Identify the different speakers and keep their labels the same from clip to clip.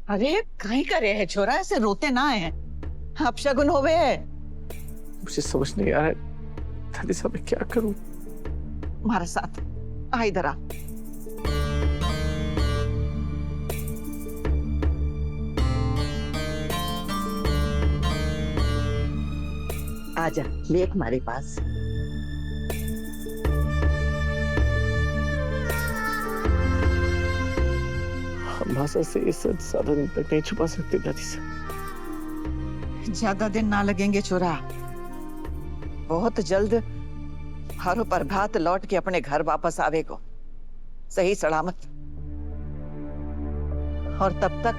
Speaker 1: अरे कहीं करे है छोरा, ऐसे रोते ना है। अब शगुन होवे है।
Speaker 2: मुझे समझ नहीं आ रहा है दादी साहब, मैं क्या करूं?
Speaker 1: हमारे साथ आ, इधर आ। आजा लेट हमारे पास।
Speaker 2: हम भाषा से इस ज्यादा दिन तक नहीं छुपा सकते दादी साहब।
Speaker 1: ज्यादा दिन ना लगेंगे छोरा, बहुत जल्द हरो प्रभात लौट के अपने घर वापस आवेगो, सही सलामत। और तब तक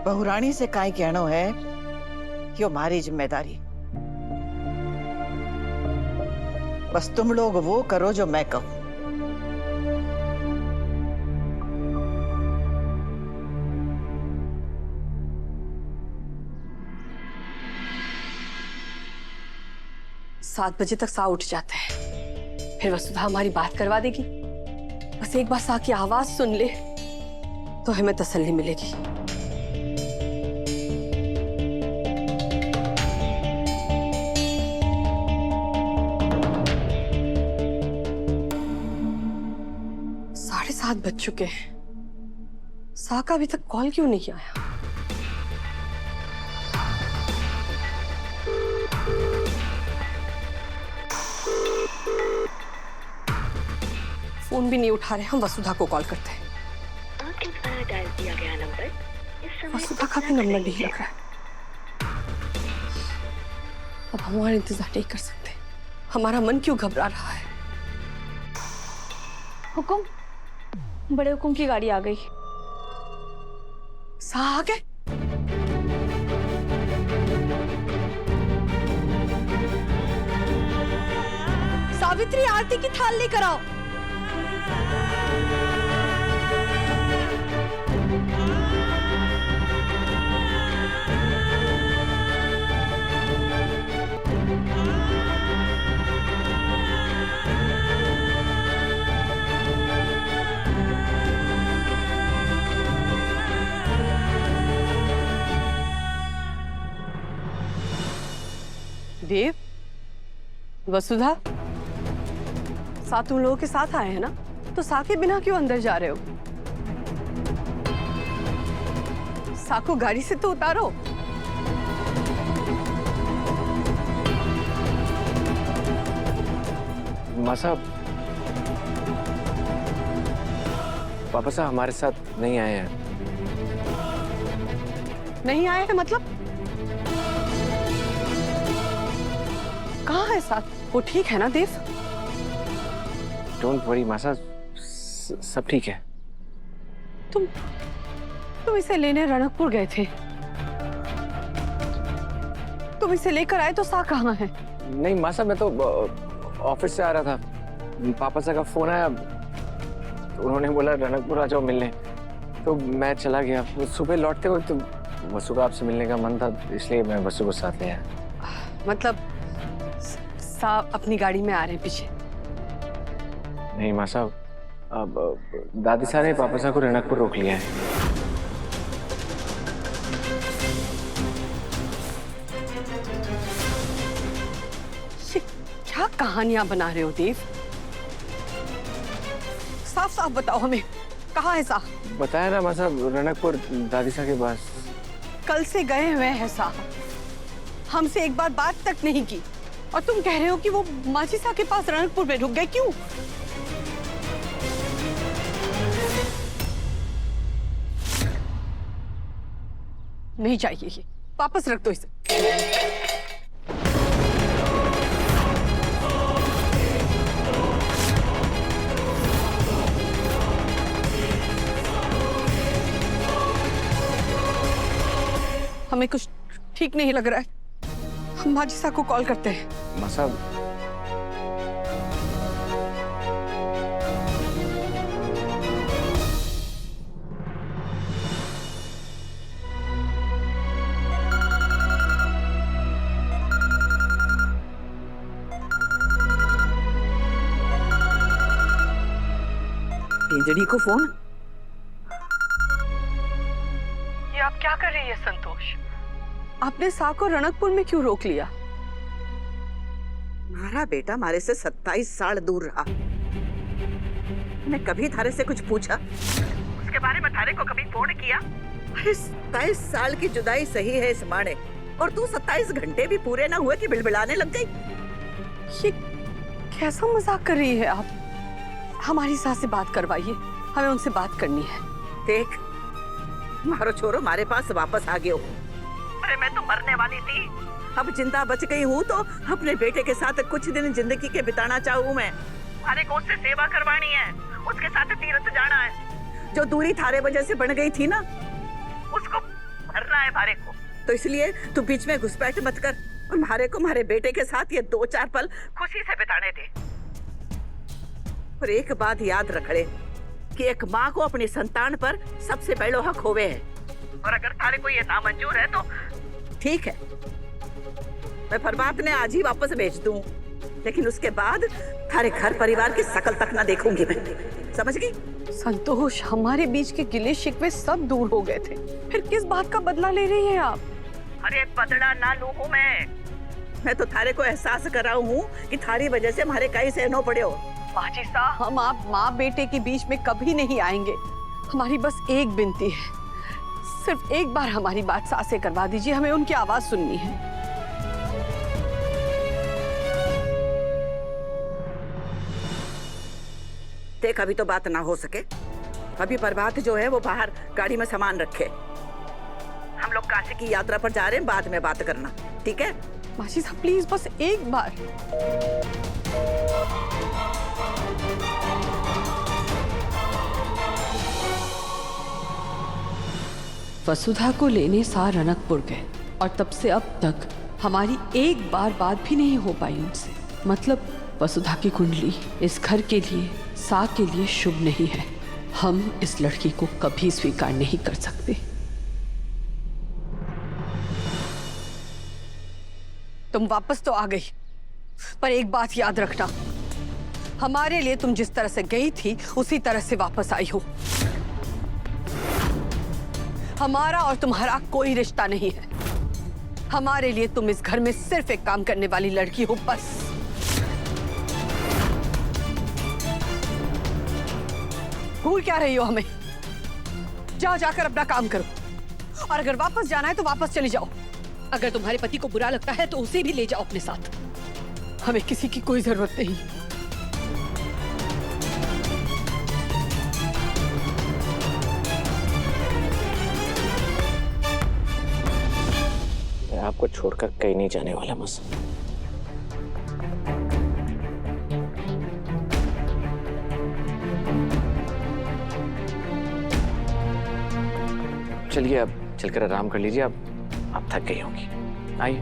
Speaker 1: बहुरानी से काई कहनो है, यो हमारी जिम्मेदारी। बस तुम लोग वो करो जो मैं कहूं।
Speaker 3: सात बजे तक सा उठ जाता है, फिर वसुधा हमारी बात करवा देगी। बस एक बार सा की आवाज सुन ले तो हमें तसल्ली मिलेगी। साढ़े 7 बज चुके हैं, सा का अभी तक कॉल क्यों नहीं आया? फोन भी नहीं उठा रहे। हम वसुधा को कॉल करते हैं।
Speaker 4: आपके द्वारा डायल किया गया नंबर इस समय
Speaker 3: वसुधा का भी नंबर नहीं लग रहा है। अब हम और इंतजार नहीं कर सकते। हमारा मन क्यों घबरा रहा है?
Speaker 5: हुकुम, बड़े हुकुम की गाड़ी आ गई।
Speaker 3: सा आ गए? सावित्री, आरती की थाल लेकर आओ। देव, वसुधा, सा तुम लोगों के साथ आए हैं ना, तो सा के बिना क्यों अंदर जा रहे हो? सा को गाड़ी से तो उतारो।
Speaker 2: माँ साहब, पापा साहब हमारे साथ नहीं आए हैं।
Speaker 3: नहीं आए हैं मतलब? कहाँ है साथ? वो ठीक है ना देव?
Speaker 2: डोंट वरी माँ साहब, सब ठीक है।
Speaker 3: तुम इसे लेने रणकपुर गए थे। तुम इसे लेकर आए तो सा कहाँ है?
Speaker 2: नहीं माँ साहब, मैं तो ऑफिस से आ रहा था, पापा साहब का फोन आया, तो उन्होंने बोला रणकपुर आ जाओ मिलने, तो मैं चला गया। सुबह लौटते हुए तो वसु का आपसे मिलने का मन था, इसलिए मैं वसु को साथ ले आया।
Speaker 3: मतलब सा अपनी गाड़ी में आ रहे हैं पीछे?
Speaker 2: नहीं माँ साहब, अब दादी साहब ने पापा साहब को रणकपुर रोक लिया है।
Speaker 3: ये क्या कहानियां बना रहे हो देव? साफ साफ बताओ हमें, कहाँ है सा?
Speaker 2: बताया ना माँ साहब, रणकपुर दादी साहब के पास।
Speaker 3: कल से गए हुए हैं सा, हमसे एक बार बात तक नहीं की, और तुम कह रहे हो कि वो माची सा के पास रणकपुर में रुक गए। क्यों? नहीं चाहिए ये, वापस रख दो इसे। हमें कुछ ठीक नहीं लग रहा है, हम माजिसा को कॉल करते हैं।
Speaker 2: माँ साहब,
Speaker 1: इंजड़ी को फोन।
Speaker 3: आप क्या कर रही है संतोष? आपने सा को रणकपुर में क्यों रोक लिया?
Speaker 1: हमारा बेटा हमारे से 27 साल दूर रहा। मैं कभी थारे से कुछ पूछा? उसके बारे में थारे को कभी फोन किया? अरे 27 साल की जुदाई सही है इस माने, और तू 27 घंटे भी पूरे ना हुए कि बिलबिलाने लग गई।
Speaker 3: ये कैसा मजाक कर रही है आप? हमारी सास से बात करवाइए, हमें उनसे बात करनी है।
Speaker 1: देख, मारो छोरो मारे पास वापस आ गए हो। अरे मैं तो मरने वाली थी, अब जिंदा बच गई हूँ तो अपने बेटे के साथ कुछ दिन जिंदगी के बिताना चाहूँ मैं। थारे को उससे सेवा करवानी है, उसके साथ तीर्थ जाना है। जो दूरी थारे वजह से बन गई थी ना, उसको भरना है भारे को। तो इसलिए तू बीच में घुसपैठ मत कर, और मारे को हमारे बेटे के साथ ये 2-4 पल खुशी से बिताने दे। और एक बात याद रख ले कि एक माँ को अपनी संतान पर सबसे पहले हक होवे है, और अगर थारे को ये नामंजूर है तो ठीक है, मैं फरमात ने आज ही वापस भेज दूं, लेकिन उसके बाद थारे घर परिवार की शकल तक ना देखूंगी मैं, समझ गई?
Speaker 3: संतोष, हमारे बीच के गिले शिकवे सब दूर हो गए थे, फिर किस बात का बदला ले रही हैं आप?
Speaker 1: अरे बदला ना लूं हूं मैं तो थारे को एहसास कराऊं हूं कि थारी वजह से हमारे कई सहनो पड़े हो।
Speaker 3: बाजी साहब, हम आप माँ बेटे के बीच में कभी नहीं आएंगे। हमारी बस एक विनती है, सिर्फ एक बार हमारी बात सास से करवा दीजिए, हमें उनकी आवाज सुननी है।
Speaker 1: देख, अभी तो बात ना हो सके। अभी प्रभात जो है वो बाहर गाड़ी में सामान रखे, हम लोग काशी की यात्रा पर जा रहे हैं, बाद में बात करना, ठीक है?
Speaker 3: बाजी साहब प्लीज, बस एक बार। वसुधा को लेने सा रणकपुर गए, और तब से अब तक हमारी एक बार बात भी नहीं हो पाई उनसे। मतलब वसुधा की कुंडली इस घर के लिए, सा के लिए शुभ नहीं है। हम इस लड़की को कभी स्वीकार नहीं कर सकते। तुम वापस तो आ गई, पर एक बात याद रखना, हमारे लिए तुम जिस तरह से गई थी उसी तरह से वापस आई हो। हमारा और तुम्हारा कोई रिश्ता नहीं है। हमारे लिए तुम इस घर में सिर्फ एक काम करने वाली लड़की हो, बस। भूल क्या रही हो हमें? जाओ, जाकर अपना काम करो, और अगर वापस जाना है तो वापस चली जाओ। अगर तुम्हारे पति को बुरा लगता है तो उसे भी ले जाओ अपने साथ। हमें किसी की कोई जरूरत नहीं।
Speaker 2: मैं आपको छोड़कर कहीं नहीं जाने वाला बस। चलिए, अब चलकर आराम कर लीजिए, आप थक गई होंगी। आइए।